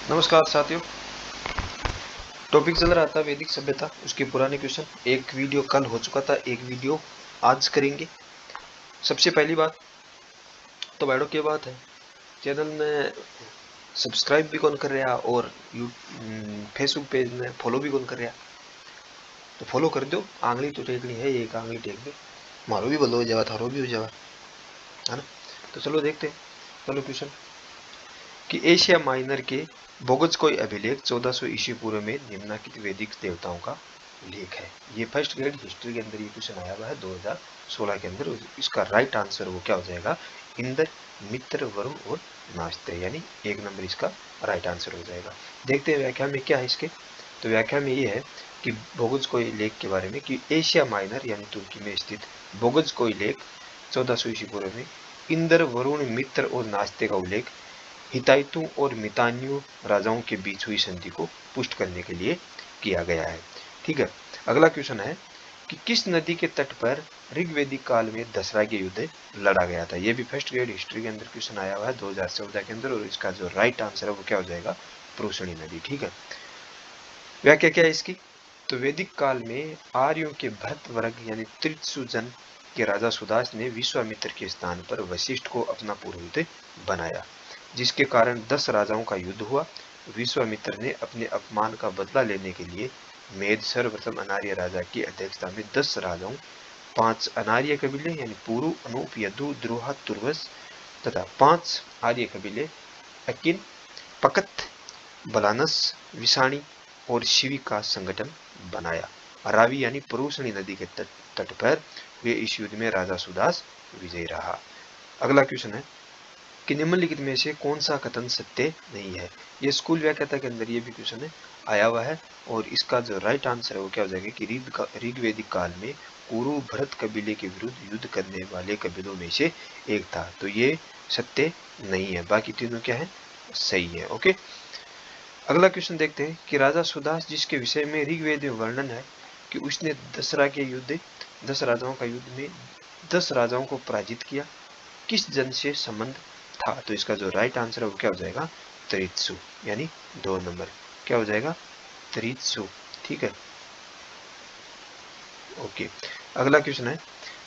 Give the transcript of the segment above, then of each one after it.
नमस्कार साथियों। टॉपिक चल रहा था वैदिक सभ्यता, उसके पुराने क्वेश्चन। एक वीडियो कल हो चुका था, एक वीडियो आज करेंगे। सबसे पहली बात तो बैठो क्या बात है, चैनल में सब्सक्राइब भी कौन कर रहा और फेसबुक पेज में फॉलो भी कौन कर रहा, तो फॉलो कर दो। आंगली तो टेकनी है, एक आंगली टेक दो, मारो भी भलो हो जावा, थारो भी हो जावा, है ना। तो चलो देखते हैं। चलो क्वेश्चन कि एशिया माइनर के बोगज कोई अभिलेख 1400 ईस्वी पूर्व में निम्नलिखित वैदिक देवताओं का उल्लेख है। ये फर्स्ट ग्रेड हिस्ट्री के अंदर ये क्वेश्चन आया हुआ है 2016 के अंदर। इसका राइट आंसर वो क्या हो जाएगा, इंद्र, मित्र, वरुण और नास्ते, यानी एक नंबर इसका राइट आंसर हो जाएगा। देखते हैं व्याख्या में क्या है इसके। तो व्याख्या में ये है कि बोगज कोई लेख के बारे में कि एशिया माइनर यानी तुर्की में स्थित बोगज कोई लेख 1400 ईस्वी पूर्व में इंद्र, वरुण, मित्र और नास्ते का उल्लेख हिताइतों और मितानियों राजाओं के बीच हुई संधि को पुष्ट करने के लिए किया गया है। ठीक है। अगला क्वेश्चन है कि किस नदी के तट पर ऋग्वैदिक काल में दसरा के युद्ध लड़ा गया था। यह भी फर्स्ट ग्रेड हिस्ट्री के अंदर क्वेश्चन आया हुआ है 2014 के अंदर, और इसका जो राइट आंसर है वो क्या हो जाएगा, प्रोशनी नदी। ठीक है। व्याख्या क्या है इसकी, तो वैदिक काल में आर्यों के भरत वर्ग यानी त्रित्सुजन के राजा सुदास ने विश्वामित्र के स्थान पर वशिष्ठ को अपना पुरोहित बनाया, जिसके कारण 10 राजाओं का युद्ध हुआ। विश्वामित्र ने अपने अपमान का बदला लेने के लिए मेद सर्वप्रथम अनार्य राजा की अध्यक्षता में 10 राजाओं, 5 अनार्य कबीले यानी पुरु, अनूप, यदु, द्रोहा, तुर्वस तथा 5 आर्य कबीले अकिन, पकत, बलानस, विषाणी और शिवी का संगठन बनाया। रावी यानी परूषणी नदी के तट पर वे इस युद्ध में राजा सुदास विजयी रहा। अगला क्वेश्चन है कि निम्नलिखित में से कौन सा कथन सत्य नहीं है। ये स्कूल व्याख्याता के अंदर ये भी क्वेश्चन है आया हुआ है, और इसका जो राइट आंसर है वो क्या हो जाएगा कि ऋग्वैदिक काल में कुरु भरत कबीले के विरुद्ध युद्ध करने वाले कबीलों में से एक था, तो ये सत्य नहीं है। बाकी तीनों क्या है, सही है। ओके। अगला क्वेश्चन देखते हैं कि राजा सुदास जिसके विषय में ऋग्वेद में वर्णन है कि उसने 10 राजाओं का युद्ध में 10 राजाओं को पराजित किया, किस जन से संबंध था। तो इसका जो राइट आंसर है वो क्या हो जाएगा, त्रित्सु, यानी 2 नंबर क्या हो जाएगा, त्रित्सु। ठीक है। ओके। अगला क्वेश्चन है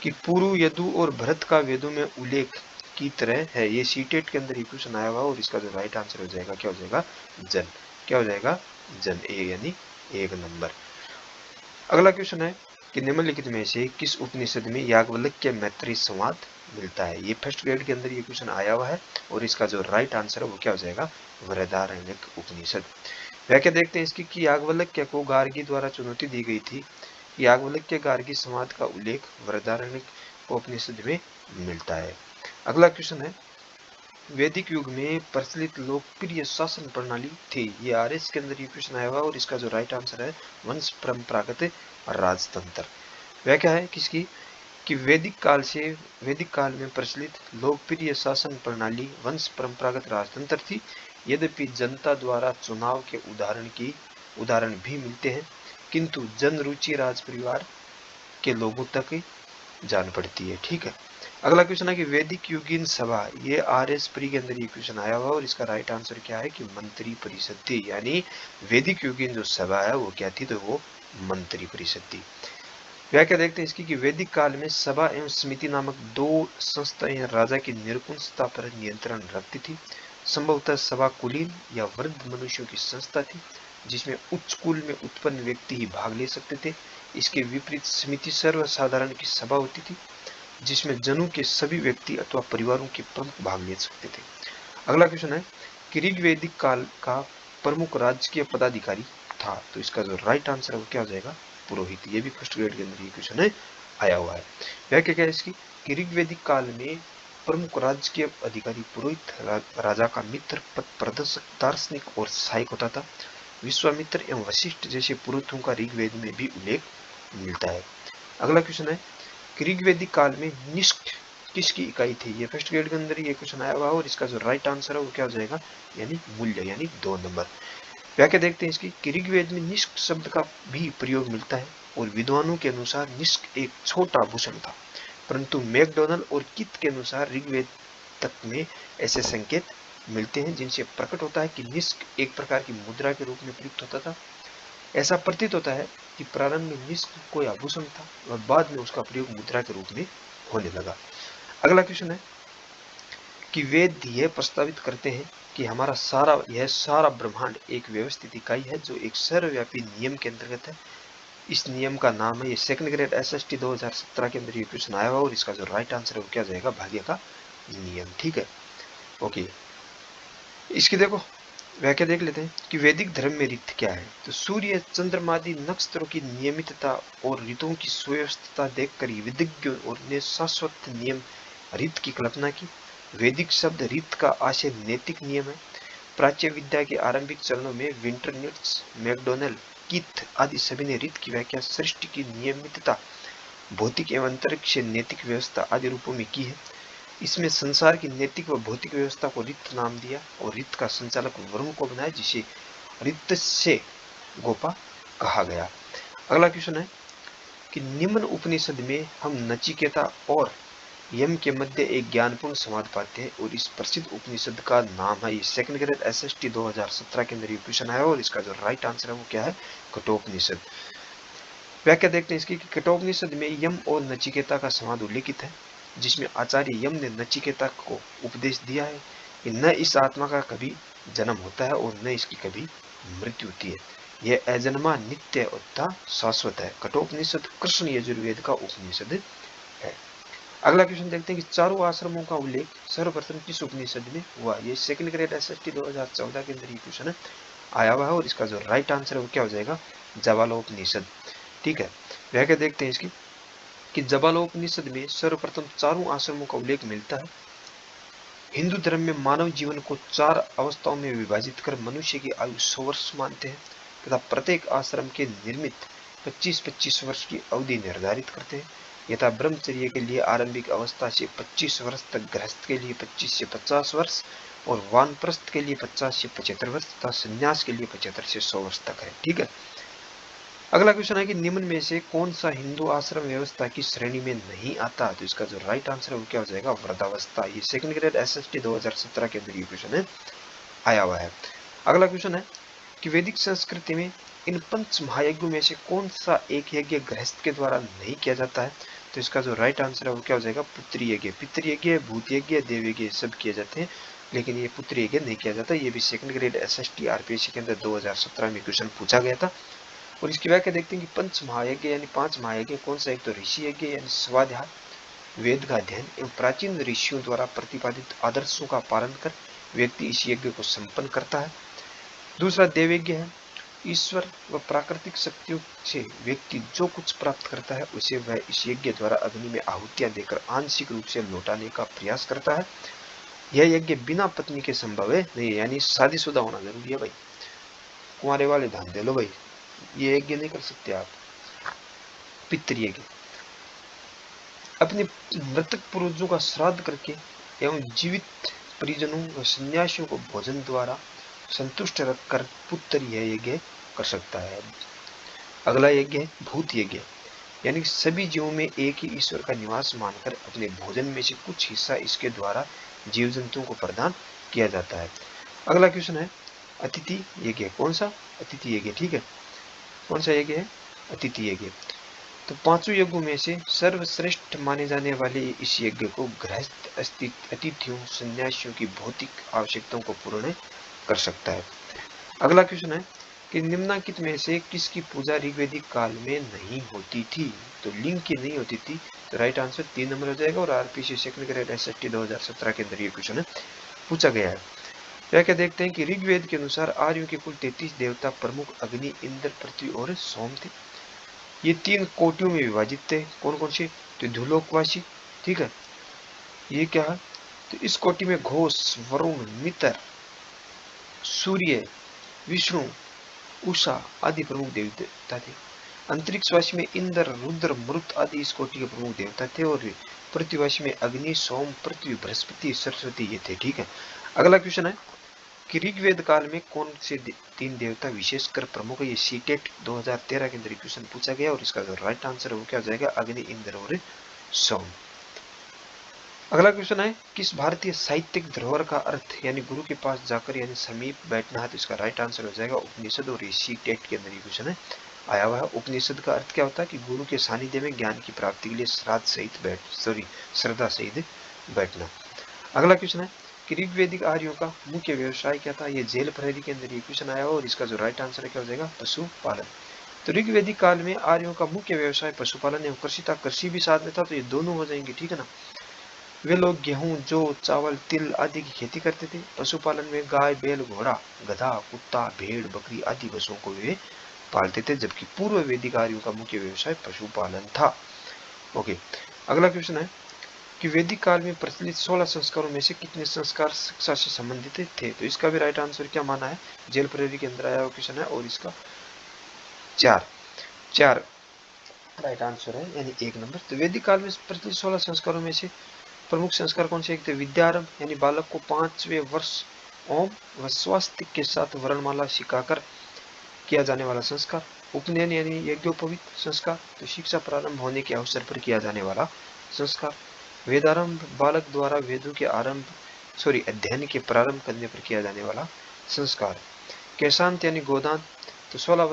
कि पुरु, यदु और भरत का वेदों में उल्लेख की तरह है। ये सीटेट के अंदर ये क्वेश्चन आया हुआ, और इसका जो राइट आंसर हो जाएगा क्या हो जाएगा, जन। क्या हो जाएगा, जन, ए यानी 1 नंबर। अगला क्वेश्चन है कि निम्नलिखित में से किस उपनिषद में याज्ञवल्क्य मैत्री संवाद मिलता है। ये फर्स्ट ग्रेड के अंदर ये क्वेश्चन आया हुआ है, और इसका जो राइट आंसर है वो क्या हो जाएगा, बृहदारण्यक उपनिषद। व्याख्या देखते हैं इसकी कि याज्ञवल्क्य को गार्गी द्वारा चुनौती दी गई थी। याज्ञवल्क्य गार्गी संवाद का उल्लेख बृहदारण्यक उपनिषद में मिलता है। अगला क्वेश्चन है वैदिक युग में प्रचलित लोकप्रिय शासन प्रणाली थी। ये आरएस के अंदर ये क्वेश्चन आया हुआ, और इसका जो राइट आंसर है वंश परंपरागत राजतंत्र। व्याख्या है किसकी कि वैदिक काल में प्रचलित लोकप्रिय शासन प्रणाली वंश परंपरागत राजतंत्र थी। यद्यपि जनता द्वारा चुनाव के उदाहरण भी मिलते हैं, किंतु जन रुचि राज परिवार के लोगों तक जान पड़ती है। ठीक है। अगला क्वेश्चन है कि वैदिक युगीन सभा, ये आरएस प्री के अंदर ये क्वेश्चन आया हुआ, और इसका राइट आंसर क्या है कि मंत्री परिषद थी, यानी वैदिक युगीन जो सभा है वो क्या थी, तो वो मंत्री परिषद थी। व्याख्या देखते हैं इसकी कि वैदिक काल में सभा एवं समिति नामक 2 संस्थाएं राजा की निरंकुशता पर नियंत्रण रखती थी। संभवतः सभा कुलीन या वृद्ध मनुष्यों की संस्था थी, जिसमें उच्च कुल में उत्पन्न व्यक्ति ही भाग ले सकते थे। इसके विपरीत समिति सर्वसाधारण की सभा होती थी, जिसमें जनों के सभी व्यक्ति अथवा परिवारों के प्रमुख भाग ले सकते थे। अगला क्वेश्चन है कि ऋग्वैदिक काल का प्रमुख राजकीय पदाधिकारी था। तो इसका जो राइट आंसर है वो क्या हो जाएगा, पुरोहित। ये भी फर्स्ट ग्रेड के अंदर ये क्वेश्चन है आया हुआ है। व्याख्या क्या है इसकी कि ऋग्वैदिक काल में प्रमुख राजकीय अधिकारी पुरोहित राजा का मित्र, पद प्रदर्शक, दार्शनिक और सहायक होता था। विश्वामित्र एवं वशिष्ठ जैसे पुरोहितों का ऋग्वेद में भी उल्लेख मिलता है। अगला क्वेश्चन है ऋग्वैदिक काल में निष्ठ किसकी इकाई थी। ये फर्स्ट ग्रेड के अंदर ये क्वेश्चन आया हुआ, और इसका जो राइट आंसर है वो क्या हो जाएगा, यानी मूल्य, यानी 2 नंबर। व्याख्या देखते हैं इसकी कि ऋग्वेद में निष्ठ शब्द का भी प्रयोग मिलता है, और विद्वानों के अनुसार निष्ठ एक छोटा भूषण था, परंतु मैकडोनल और कित के अनुसार ऋग्वेद तक में ऐसे संकेत मिलते हैं जिनसे प्रकट होता है कि निष्क एक प्रकार की मुद्रा के रूप में प्रयुक्त होता था। ऐसा प्रतीत होता है कि प्रारंभ में निष्क कोई आभूषण था और बाद में उसका प्रयोग मुद्रा के रूप में होने लगा। अगला क्वेश्चन है कि वेद यह प्रस्तावित करते हैं कि हमारा सारा ब्रह्मांड एक व्यवस्थित इकाई है जो एक सर्वव्यापी नियम के अंतर्गत है। इस नियम का नाम है, ये सेकंड ग्रेड एसएसटी 2017 के अंदर ये क्वेश्चन आया हुआ और इसका जो राइट आंसर है वो क्या जाएगा, भाग्य का नियम। ठीक है, ओके। इसकी देखो व्याख्या देख लेते हैं कि वैदिक धर्म में रीत क्या है। तो सूर्य चंद्रमादि नक्षत्रों की नियमितता और ऋतुओं की सुव्यवस्था देखकर विधिज्ञों और ने शाश्वत नियम रीत की कल्पना की। वैदिक शब्द रीत का आशय नैतिक नियम है। प्राच्य विद्या के आरंभिक चरणों में विंटरनिट्स, मैकडोनल, कीथ आदि सभी ने रीत की व्याख्या सृष्टि की नियमितता, भौतिक एवं अंतरिक्ष नैतिक व्यवस्था आदि रूपों में की है। इसमें संसार की नैतिक व भौतिक व्यवस्था को रीत नाम दिया और रीत का संचालक वरुण को बनाया, जिसे रीतस्य गोपा कहा गया। अगला क्वेश्चन है कि निम्न उपनिषद में हम नचिकेता और यम के मध्य एक ज्ञानपूर्ण संवाद पाते हैं और इस प्रसिद्ध उपनिषद का नाम है, ये सेकंड ग्रेड एसएसटी 2017 के अंदर ये क्वेश्चन आया और इसका जो राइट आंसर है वो क्या है, कठोपनिषद। व्याख्या देखते हैं इसकी कि कठोपनिषद में यम और नचिकेता का संवाद उल्लेखित है, जिसमें आचार्य यम ने नचिकेता को उपदेश दिया है कि न इस आत्मा का कभी जन्म होता है और न इसकी कभी मृत्यु होती है, यह अजन्मा नित्य तथा शाश्वत है। कठोपनिषद कृष्ण यजुर्वेद का उपनिषद है। अगला क्वेश्चन देखते हैं कि चारों आश्रमों का उल्लेख सर्वप्रथम किस उपनिषद में हुआ। ये सेकंड ग्रेड एसएसटी 2014 के अंदर ये क्वेश्चन आया हुआ है और इसका जो राइट आंसर है वो क्या हो जाएगा, जवालोपनिषद। ठीक है, व्याख्या देखते हैं इसकी कि जवालोपनिषद में सर्वप्रथम चारों आश्रमों का उल्लेख मिलता है। हिंदू धर्म में मानव जीवन को 4 अवस्थाओं में विभाजित कर मनुष्य की आयु 100 वर्ष मानते हैं तथा प्रत्येक आश्रम के निर्मित 25-25 वर्ष की अवधि निर्धारित करते हैं। यथा ब्रह्मचर्य के लिए आरंभिक अवस्था से 25 वर्ष तक, गृहस्थ के लिए 25 से 50 वर्ष और वानप्रस्थ के लिए 50 से 75 वर्ष तथा संन्यास के लिए 75 से 100 वर्ष तक है। ठीक है, अगला क्वेश्चन है कि निम्न में से कौन सा हिंदू आश्रम व्यवस्था की श्रेणी में नहीं आता। तो इसका जो राइट आंसर है वो क्या हो जाएगा, वृद्धावस्था। ये सेकंड ग्रेड एसएसटी 2017 के अंदर ये क्वेश्चन है आया हुआ है। अगला क्वेश्चन है कि वैदिक संस्कृति में इन 5 महायज्ञों में से कौन सा एक यज्ञ गृहस्थ के द्वारा नहीं किया जाता है। तो इसका जो राइट आंसर है वो क्या हो जाएगा, पुत्री यज्ञ। पितृयज्ञ, भूत यज्ञ, देव यज्ञ सब किए जाते हैं, लेकिन ये पुत्री यज्ञ नहीं किया जाता। ये भी सेकंड ग्रेड एसएसटी आरपीएससी के अंदर 2017 में क्वेश्चन पूछा गया था। और इसकी व्याख्या देखते हैं कि पंच महायज्ञ यानी 5 महायज्ञ कौन सा। एक तो ऋषि यज्ञ यानी स्वाध्याय, वेद का अध्ययन एवं प्राचीन ऋषियों द्वारा प्रतिपादित आदर्शों का पालन कर व्यक्ति इस यज्ञ को संपन्न करता है। दूसरा देव यज्ञ है, ईश्वर व प्राकृतिक शक्तियों से व्यक्ति जो कुछ प्राप्त करता है उसे वह इस यज्ञ द्वारा अग्नि में आहुतियां देकर आंशिक रूप से लौटाने का प्रयास करता है। यह यज्ञ बिना पत्नी के संभव है नहीं, यानी शादीशुदा होना जरूरी है भाई। कुंवारे वाले ध्यान दे लो भाई, ये यज्ञ नहीं कर सकते आप। पितृयज्ञ, अपने मृतक पूर्वजों का श्राद्ध करके एवं जीवित परिजनों व सन्यासियों को भोजन द्वारा संतुष्ट रखकर पुत्र यह यज्ञ कर सकता है। अगला यज्ञ है भूत यज्ञ, यानी सभी जीवों में एक ही ईश्वर का निवास मानकर अपने भोजन में से कुछ हिस्सा इसके द्वारा जीव जंतुओं को प्रदान किया जाता है। अगला क्वेश्चन है अतिथि यज्ञ। कौन सा, अतिथि यज्ञ। ठीक है, कौन सा यज्ञ है, अतिथि यज्ञ। तो 5 यज्ञों में से सर्वश्रेष्ठ माने जाने वाले इस यज्ञ को गृहस्थ अतिथियों सन्यासियों की भौतिक आवश्यकताओं को पूर्ण कर सकता है। अगला क्वेश्चन है कि निम्नलिखित में से किसकी पूजा ऋग्वैदिक काल में नहीं होती थी। तो लिंग की नहीं होती थी, तो राइट आंसर 3 नंबर हो जाएगा। और आरपीसी सेकंड ग्रेड एसएसटी 2017 के अंदर ये क्वेश्चन पूछा गया है। क्या देखते हैं कि ऋग्वेद के अनुसार आर्यों के कुल 33 देवता प्रमुख अग्नि, इंद्र, पृथ्वी और सोम थे। ये 3 कोटियों में विभाजित थे। कौन कौन से, तो ध्रुलोकवासी। ठीक है, ये क्या है, तो इस कोटि में घोष, वरुण, मित्र, सूर्य, विष्णु, उषा आदि प्रमुख देवता थे। अंतरिक्षवासी में इंद्र, रुद्र, मरुत आदि इस कोटि के प्रमुख देवता थे। और पृथ्वीवासी में अग्नि, सोम, पृथ्वी, बृहस्पति, सरस्वती ये थे। ठीक है, अगला क्वेश्चन है कि ऋग्वेद काल में कौन से 3 देवता विशेषकर प्रमुख है। ये सीटेट 2013 के अंदर क्वेश्चन पूछा गया और इसका जो राइट आंसर है वो क्या हो जाएगा, अग्नि, इंद्र और सोम। अगला क्वेश्चन है, किस भारतीय साहित्यिक धरोहर का अर्थ यानी गुरु के पास जाकर यानी समीप बैठना है, तो इसका राइट आंसर हो जाएगा उपनिषद और ऋषि टेट के अंदर ये क्वेश्चन है आया हुआ है। उपनिषद का अर्थ क्या होता है कि गुरु के सानिध्य में ज्ञान की प्राप्ति के लिए श्रद्धा सहित बैठना। अगला क्वेश्चन है कि ऋग्वेदिक आर्यों का मुख्य व्यवसाय क्या था, ये जेल प्रहरी के अंदर ये क्वेश्चन आया हुआ और इसका जो राइट आंसर है क्या हो जाएगा पशुपालन। तो ऋग्वेदिक काल में आर्यों का मुख्य व्यवसाय पशुपालन एवं कृषि था, कृषि भी साथ में था, तो ये दोनों हो जाएंगे, ठीक है ना। वे लोग गेहूं, जौ, चावल, तिल आदि की खेती करते थे। पशुपालन में गाय, बैल, घोड़ा, गधा, कुत्ता, भेड़, बकरी आदि पशुओं को वे पालते थे, जबकि पूर्व वैदिक आर्यों का मुख्य व्यवसाय पशुपालन था। ओके, अगला क्वेश्चन है कि वैदिक काल में प्रचलित 16 संस्कारों में से कितने संस्कार शिक्षा से संबंधित थे, तो इसका भी राइट आंसर क्या माना है, जेल प्रहरी के अंदर आया हुआ क्वेश्चन है और इसका चार राइट आंसर है, यानी 1 नंबर। तो वैदिक काल में प्रचलित 16 संस्कारों में से प्रमुख संस्कार कौन से एक थे, विद्यारंभ यानी बालक को 5वें वर्ष ओम व स्वास्तिक के साथ वर्णमाला सिखाकर किया जाने वाला संस्कार। उपनयन यानी यज्ञोपवीत संस्कार, तो शिक्षा प्रारंभ होने के अवसर पर किया जाने वाला संस्कार। वेदारंभ, बालक द्वारा वेदों के अध्ययन के प्रारंभ करने पर किया जाने वाला संस्कार। केशांत यानी गोदान, तो 16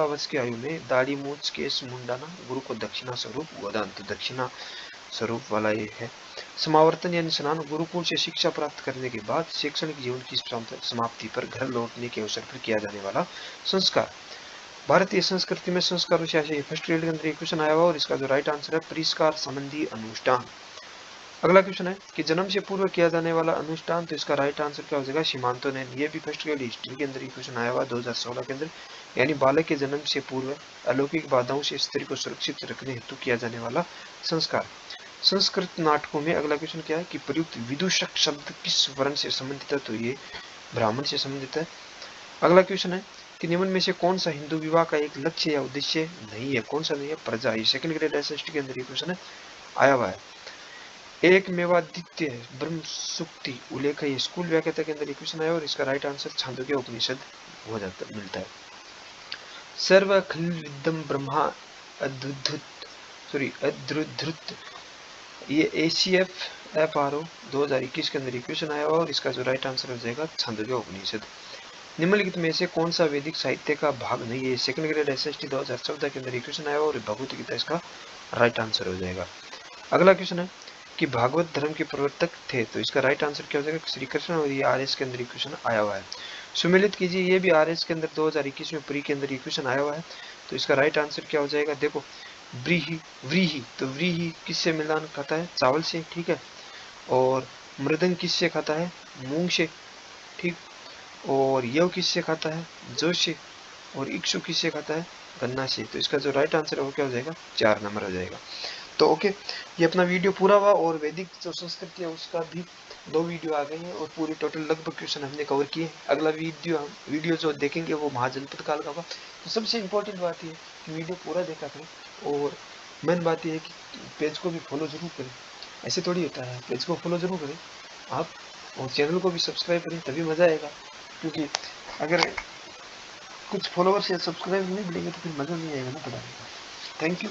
वर्ष की आयु में दाढ़ी मूछ केश मुंडाना गुरु को दक्षिणा स्वरूप गोदान, तो दक्षिणा स्वरूप वाला ये है। समावर्तन यानी स्नान, गुरुकुल से शिक्षा प्राप्त करने के बाद शैक्षणिक जीवन की समाप्ति पर घर लौटने के अवसर पर किया जाने वाला संस्कार। भारतीय संस्कृति में संस्कारों से फर्स्ट ग्रेड के अंदर क्वेश्चन आया हुआ और इसका जो राइट आंसर है परिष्कार संबंधी अनुष्ठान। अगला क्वेश्चन है कि जन्म से पूर्व किया जाने वाला अनुष्ठान, तो इसका राइट आंसर क्या हो जाएगा सीमांतों ने। ये भी फर्स्ट ग्रेड हिस्ट्री के अंदर क्वेश्चन आया हुआ 2016 के अंदर, यानी बालक के जन्म से पूर्व अलौकिक बाधाओं से स्त्री को सुरक्षित रखने हेतु किया जाने वाला संस्कार। संस्कृत नाटकों में अगला क्वेश्चन क्या है कि प्रयुक्त विदूषक शब्द किस वर्ण से संबंधित है, तो ये ब्राह्मण से संबंधित है। अगला क्वेश्चन है कि निम्न में से कौन सा हिंदू विवाह का एक लक्ष्य या उद्देश्य नहीं है, कौन सा नहीं है, प्रजा। ये सेकंड ग्रेड एसएसटी के अंदर ये क्वेश्चन है आया हुआ है। एक मेवाद्वितीय ब्रह्म सुक्ति उल्लेख है, स्कूल व्याख्याता के अंदर क्वेश्चन आया और इसका राइट आंसर छांदोग्य उपनिषद हो जाता मिलता है। सर्व खल विद्यम ब्रह्मा अद्रुधृत, ये ACF FRO 2021 के अंदर क्वेश्चन आया और इसका जो राइट आंसर हो जाएगा छांदोग्य उपनिषद। निम्नलिखित में से कौन सा वैदिक साहित्य का भाग नहीं है, सेकंड ग्रेड SST 2014 के अंदर क्वेश्चन आया और भगवत गीता इसका राइट आंसर हो जाएगा। अगला क्वेश्चन है कि भागवत धर्म के प्रवर्तक थे, तो इसका राइट आंसर क्या हो जाएगा श्री कृष्ण, और ये RS के अंदर क्वेश्चन आया हुआ है। सुमेलित कीजिए, ये भी RS के अंदर 2021 में प्री के अंदर क्वेश्चन आया हुआ है, तो इसका राइट आंसर क्या हो जाएगा, देखो व्रीहि व्रीहि, तो व्रीहि किससे मिलान खाता है, चावल से, ठीक है। और मृदंग किससे खाता है, मूंग से, ठीक। और यव किससे खाता है, जौ से। और इक्षु किससे खाता है, गन्ना से। तो इसका जो राइट आंसर है वो क्या हो जाएगा 4 नंबर हो जाएगा। तो ओके, ये अपना वीडियो पूरा हुआ और वैदिक जो संस्कृति है उसका भी 2 वीडियो आ गए हैं और पूरी टोटल लगभग क्वेश्चन हमने कवर किए। अगला वीडियो जो देखेंगे वो महाजनपद काल का होगा। तो सबसे इम्पोर्टेंट बात ये कि वीडियो पूरा देखा करें और मेन बात ये है कि पेज को भी फॉलो जरूर करें। ऐसे थोड़ी होता है, पेज को फॉलो जरूर करें आप और चैनल को भी सब्सक्राइब करें, तभी मज़ा आएगा। क्योंकि अगर कुछ फॉलोवर्स या सब्सक्राइब नहीं मिलेंगे तो फिर मज़ा नहीं आएगा ना पढ़ाने का। Thank you.